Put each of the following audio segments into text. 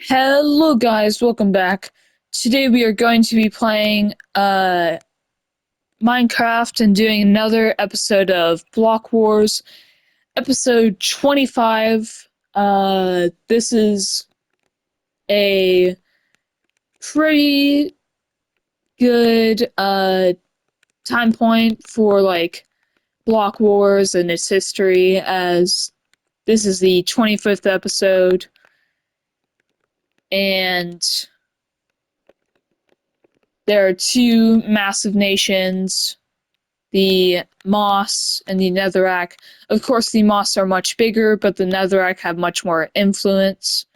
Hello guys, welcome back. Today we are going to be playing Minecraft and doing another episode of Block Wars, episode 25. This is a pretty good time point for Block Wars and its history, as this is the 25th episode, and there are two massive nations, the Moss and the Netherack. Of course, the Moss are much bigger, but the Netherack have much more influence.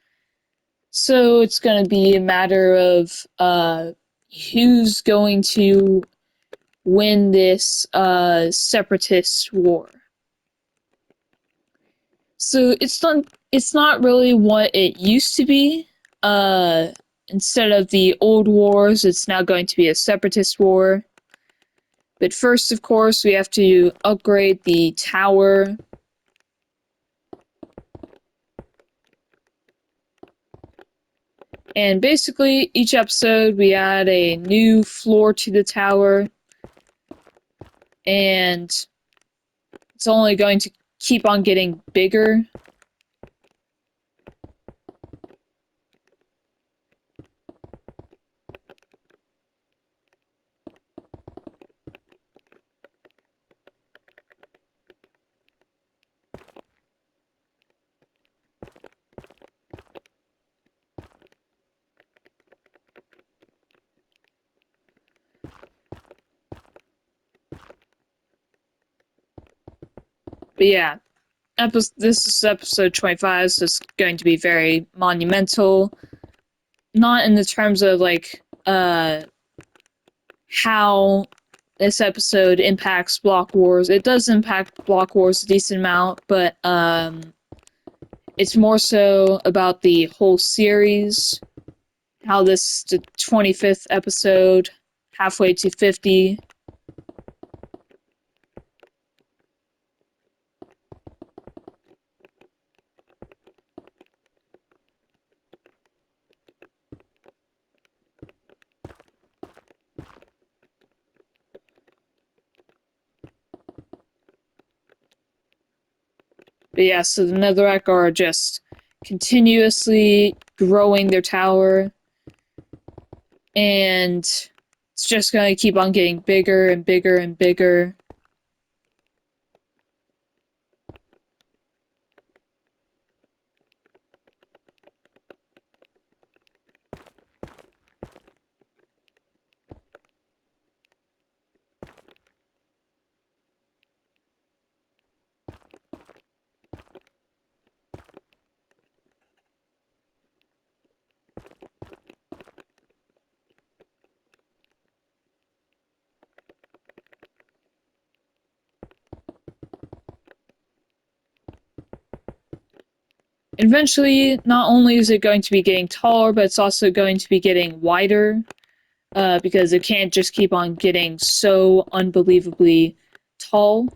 So it's going to be a matter of who's going to win this Separatist war. So it's not really what it used to be. Instead of the old wars, it's now going to be a Separatist war. But first, of course, we have to upgrade the tower. And basically, each episode, we add a new floor to the tower. And it's only going to keep on getting bigger. But yeah, this is episode 25, so it's going to be very monumental. Not in the terms of how this episode impacts Block Wars. It does impact Block Wars a decent amount, but it's more so about the whole series. How this the 25th episode, halfway to 50. But yeah, so the Netherack are just continuously growing their tower, and it's just going to keep on getting bigger and bigger and bigger. Eventually, not only is it going to be getting taller, but it's also going to be getting wider, because it can't just keep on getting so unbelievably tall.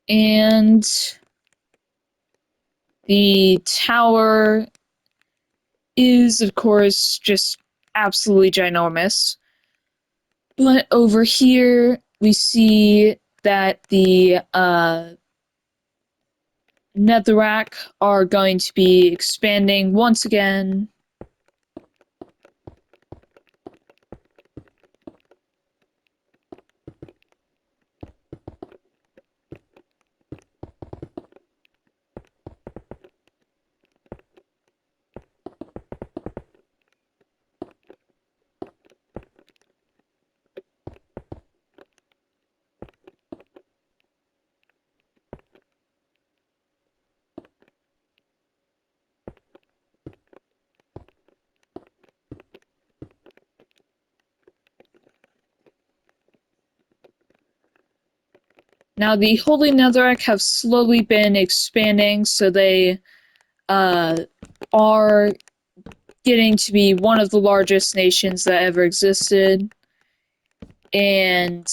And the tower is, of course, just absolutely ginormous. But over here, we see that the Netherack are going to be expanding once again. Now, the Holy Netherack have slowly been expanding, so they are getting to be one of the largest nations that ever existed. And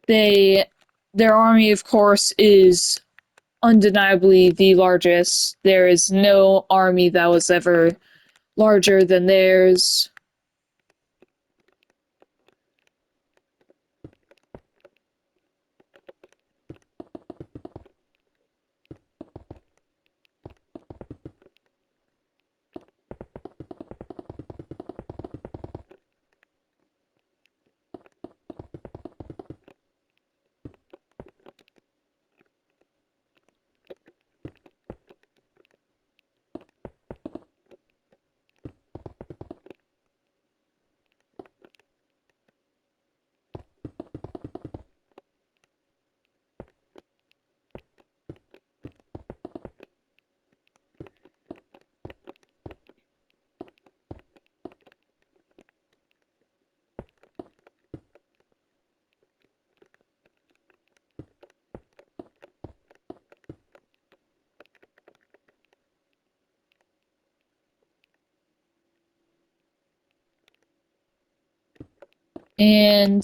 their army, of course, is undeniably the largest. There is no army that was ever larger than theirs. And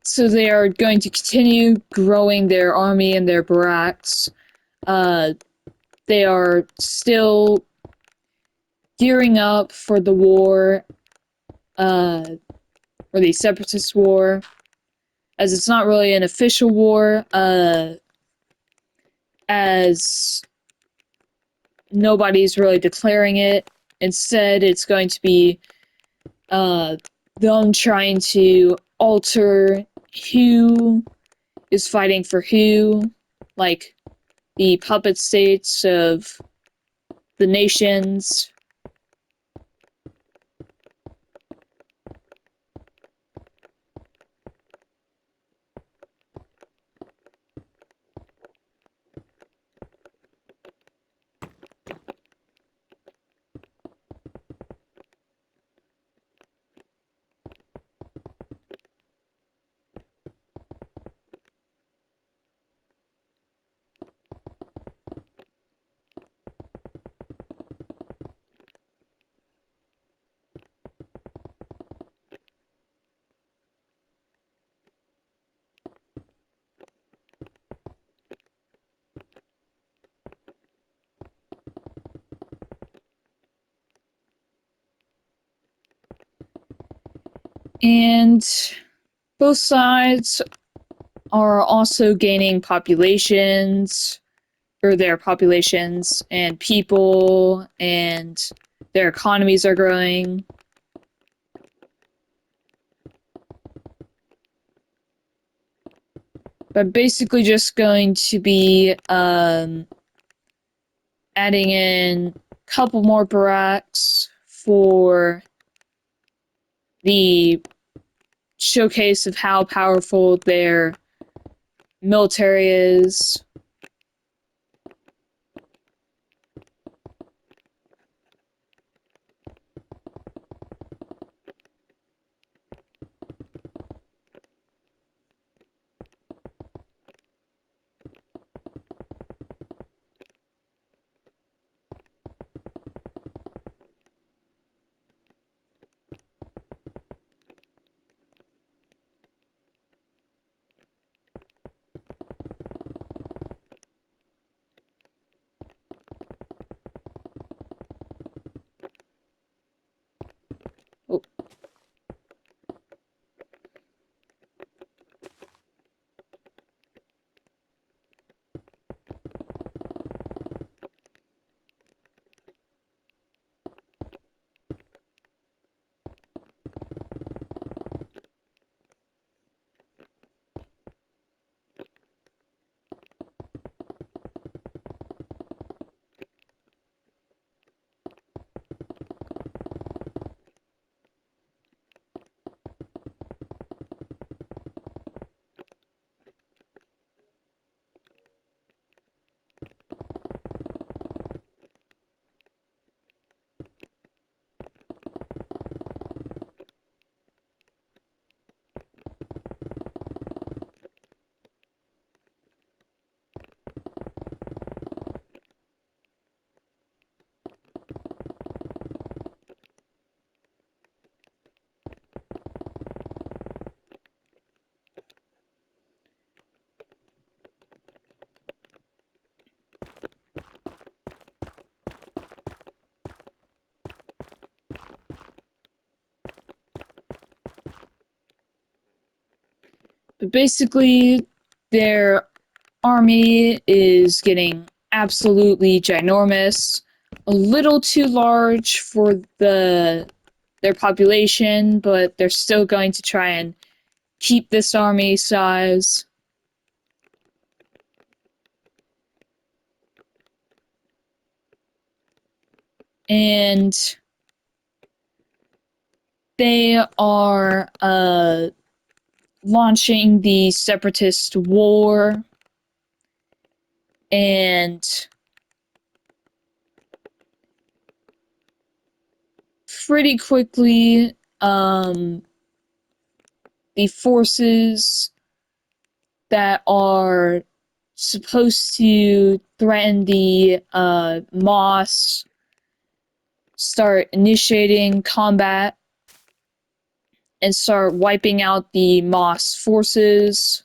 so they are going to continue growing their army and their barracks. They are still gearing up for the war, or the Separatist war, as it's not really an official war, as nobody's really declaring it. Instead, it's going to be them trying to alter who is fighting for who, like the puppet states of the nations. And both sides are also gaining populations, or their populations and people, and their economies are growing. But basically just going to be adding in a couple more barracks for the showcase of how powerful their military is. But basically, their army is getting absolutely ginormous, a little too large for their population, but they're still going to try and keep this army size. And they are launching the Separatist war, and pretty quickly, the forces that are supposed to threaten the Moss start initiating combat and start wiping out the Moss forces.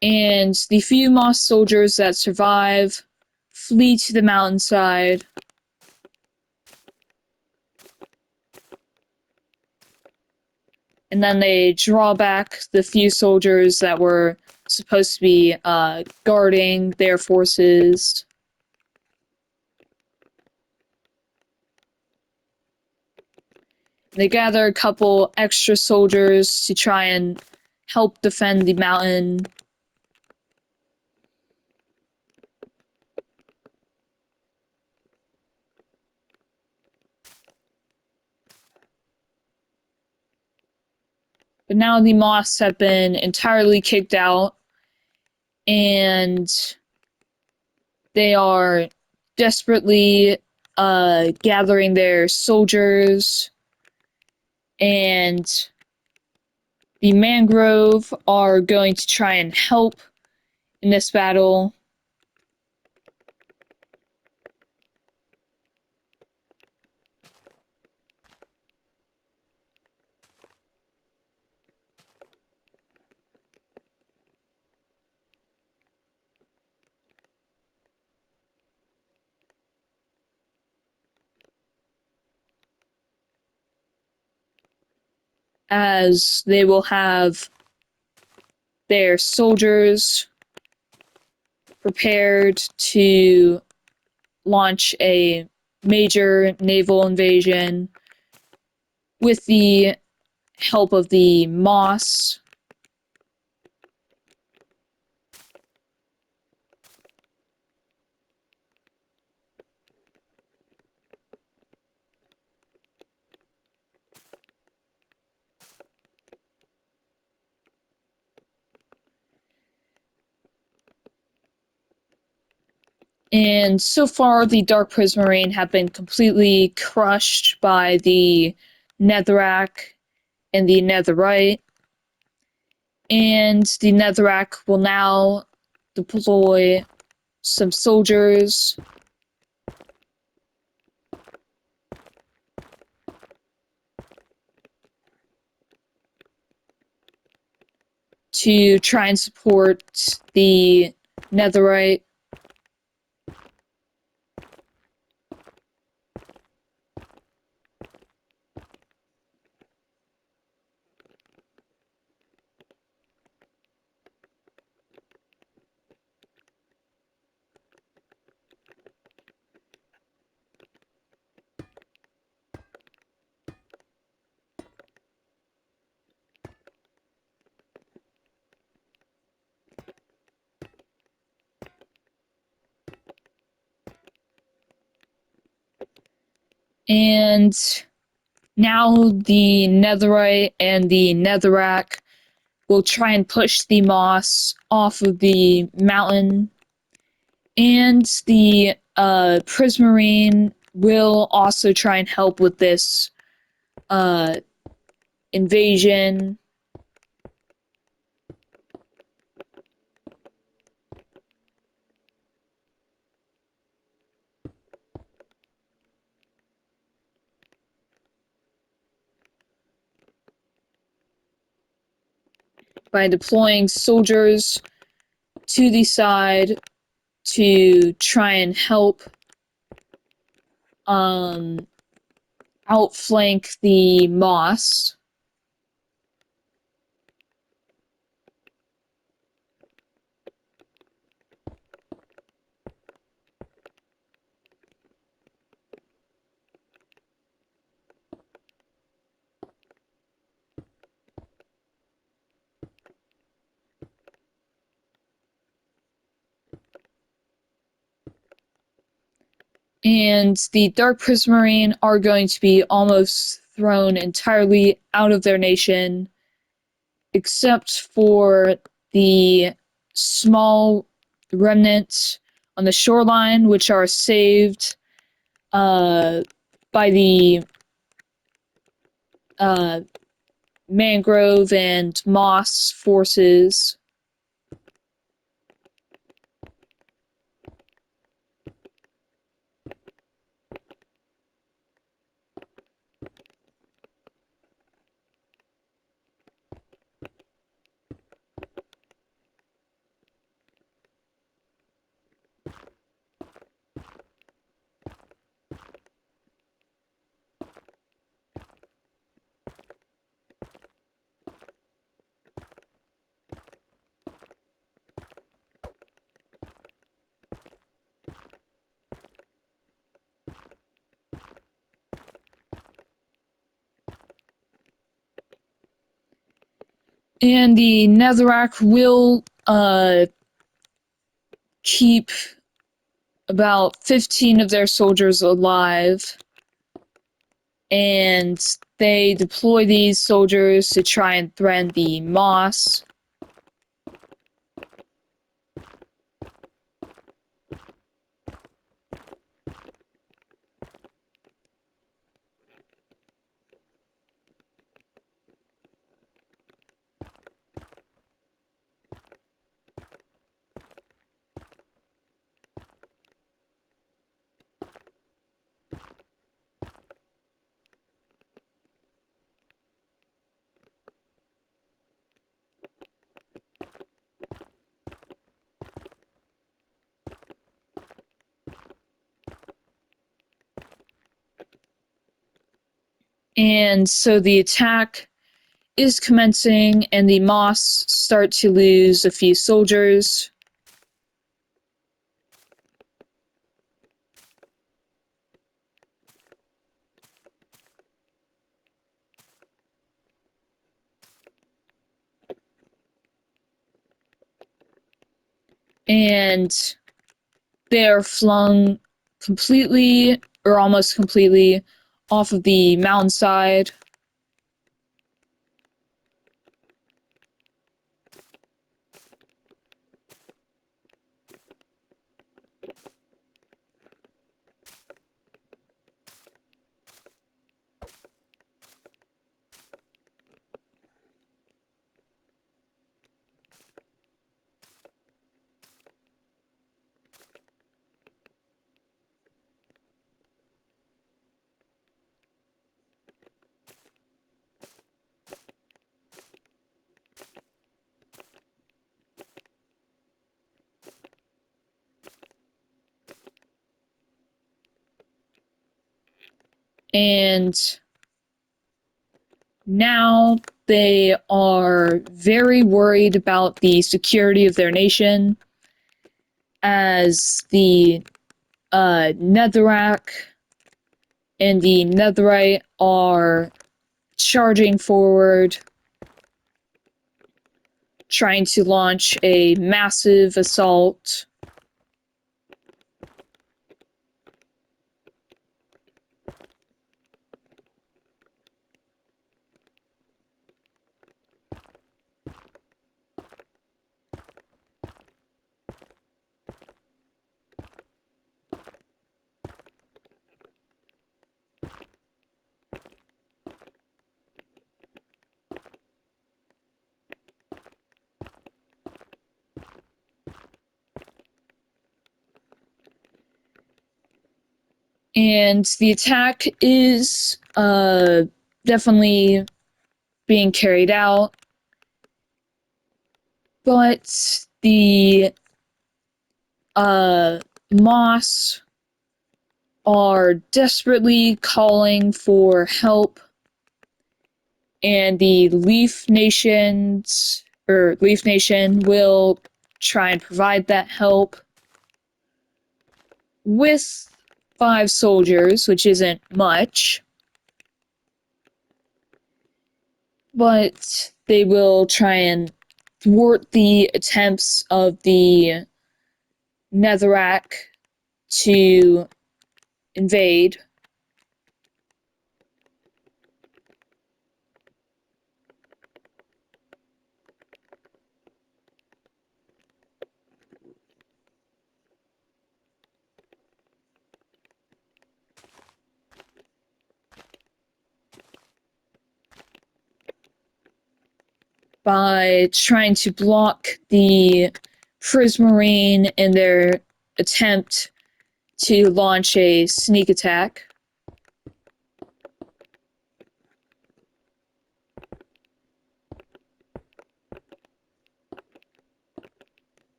And the few Moss soldiers that survive flee to the mountainside. And then they draw back the few soldiers that were supposed to be guarding their forces. They gather a couple extra soldiers to try and help defend the mountain. But now the Moss have been entirely kicked out, and they are desperately gathering their soldiers, and the Mangrove are going to try and help in this battle. As they will have their soldiers prepared to launch a major naval invasion with the help of the Moss. And so far, the Dark Prismarine have been completely crushed by the Netherack and the Netherite. And the Netherack will now deploy some soldiers to try and support the Netherite. And now the Netherite and the Netherack will try and push the Moss off of the mountain. And the Prismarine will also try and help with this invasion. By deploying soldiers to the side to try and help outflank the Moss. And the Dark Prismarine are going to be almost thrown entirely out of their nation, except for the small remnants on the shoreline, which are saved by the mangrove and moss forces. And the Netherack will keep about 15 of their soldiers alive, and they deploy these soldiers to try and threaten the Moss. And so the attack is commencing, and the Moss start to lose a few soldiers. And they are flung completely, or almost completely, off of the mountainside. And now they are very worried about the security of their nation, as the Netherack and the Netherite are charging forward, trying to launch a massive assault. And the attack is definitely being carried out, but the Moss are desperately calling for help, and the Leaf Nation will try and provide that help with 5 soldiers, which isn't much, but they will try and thwart the attempts of the Netherack to invade. By trying to block the Prismarine in their attempt to launch a sneak attack.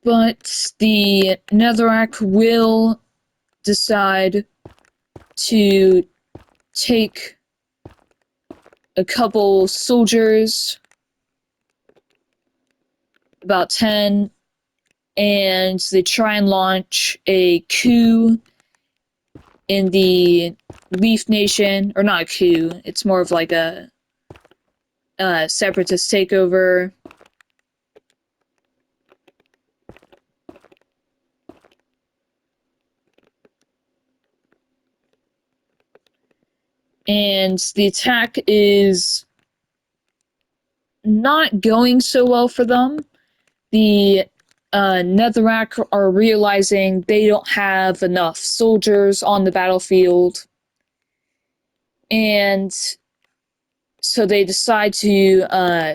But the Netherack will decide to take a couple soldiers, about 10, and they try and launch a coup in the Leaf Nation, or not a coup, it's more of like a separatist takeover. And the attack is not going so well for them. The Netherack are realizing they don't have enough soldiers on the battlefield, and so they decide to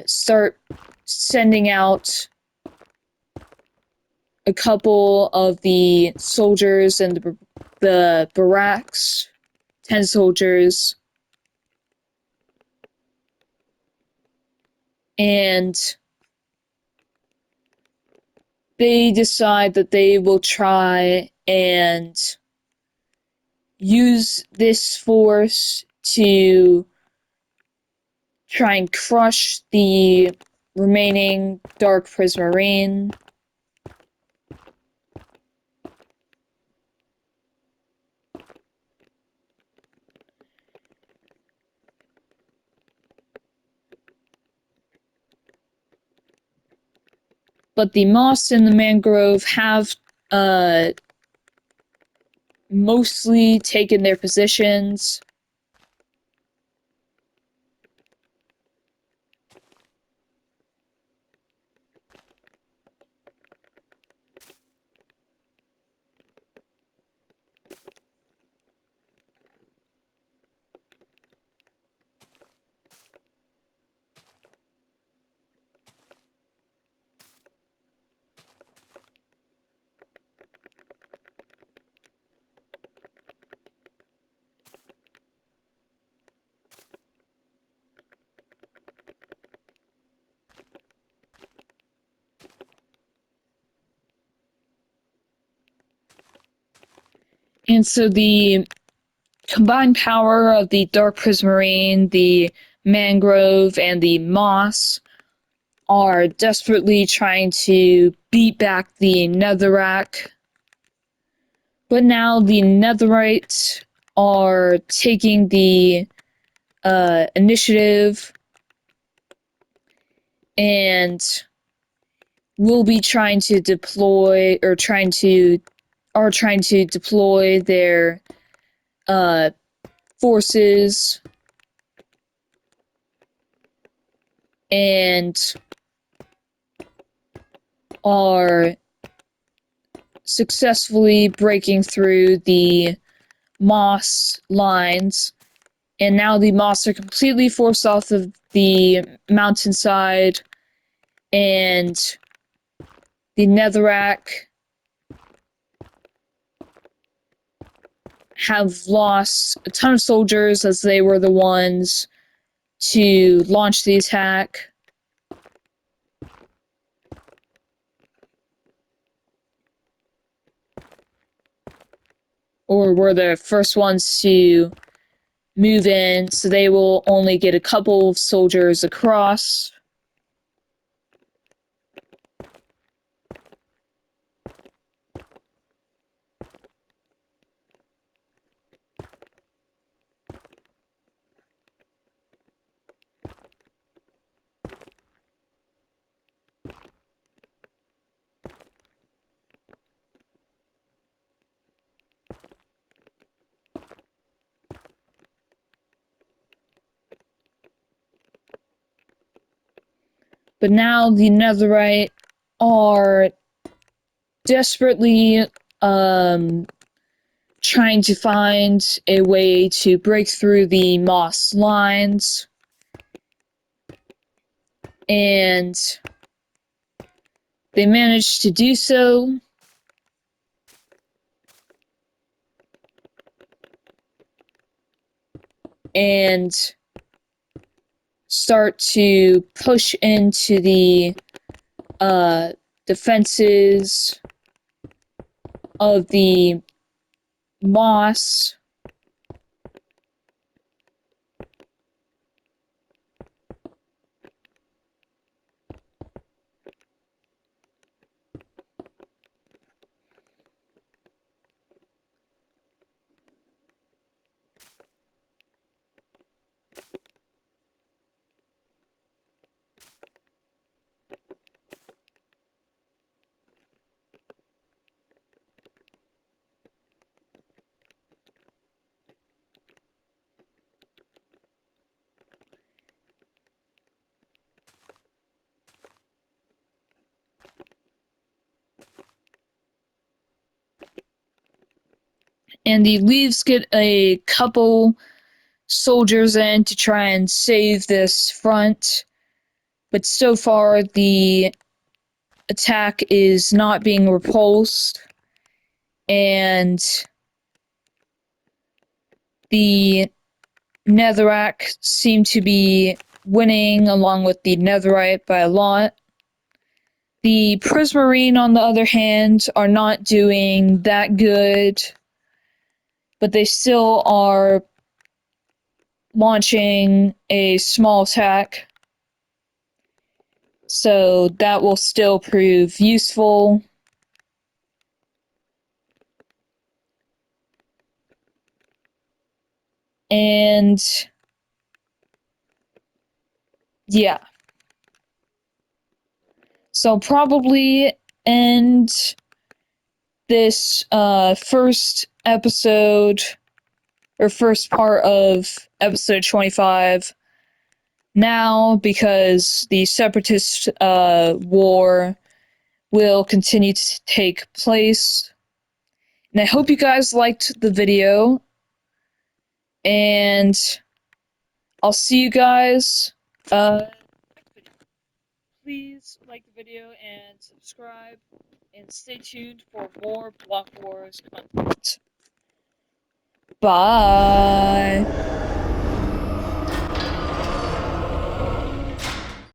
start sending out a couple of the soldiers and the barracks, 10 soldiers, and they decide that they will try and use this force to try and crush the remaining Dark Prismarine. But the moss and the mangrove have mostly taken their positions. And so the combined power of the Dark Prismarine, the mangrove, and the moss are desperately trying to beat back the Netherack. But now the Netherites are taking the initiative and will be trying to deploy, or trying to deploy their forces, and are successfully breaking through the moss lines. And now the moss are completely forced off of the mountainside, and the Netherack have lost a ton of soldiers as they were the ones to launch the attack. Or were the first ones to move in, so they will only get a couple of soldiers across. But now the Netherite are desperately trying to find a way to break through the Moss lines. And they managed to do so. And start to push into the defenses of the Moss. And the Leaves get a couple soldiers in to try and save this front. But so far, the attack is not being repulsed. And the Netherack seem to be winning along with the Netherite by a lot. The Prismarine, on the other hand, are not doing that good, but they still are launching a small attack, so that will still prove useful. And yeah, so probably end this first episode or first part of episode 25 now, because the Separatist war will continue to take place. And I hope you guys liked the video, and I'll see you guys. Please like the video and subscribe, and stay tuned for more Block Wars content. Bye!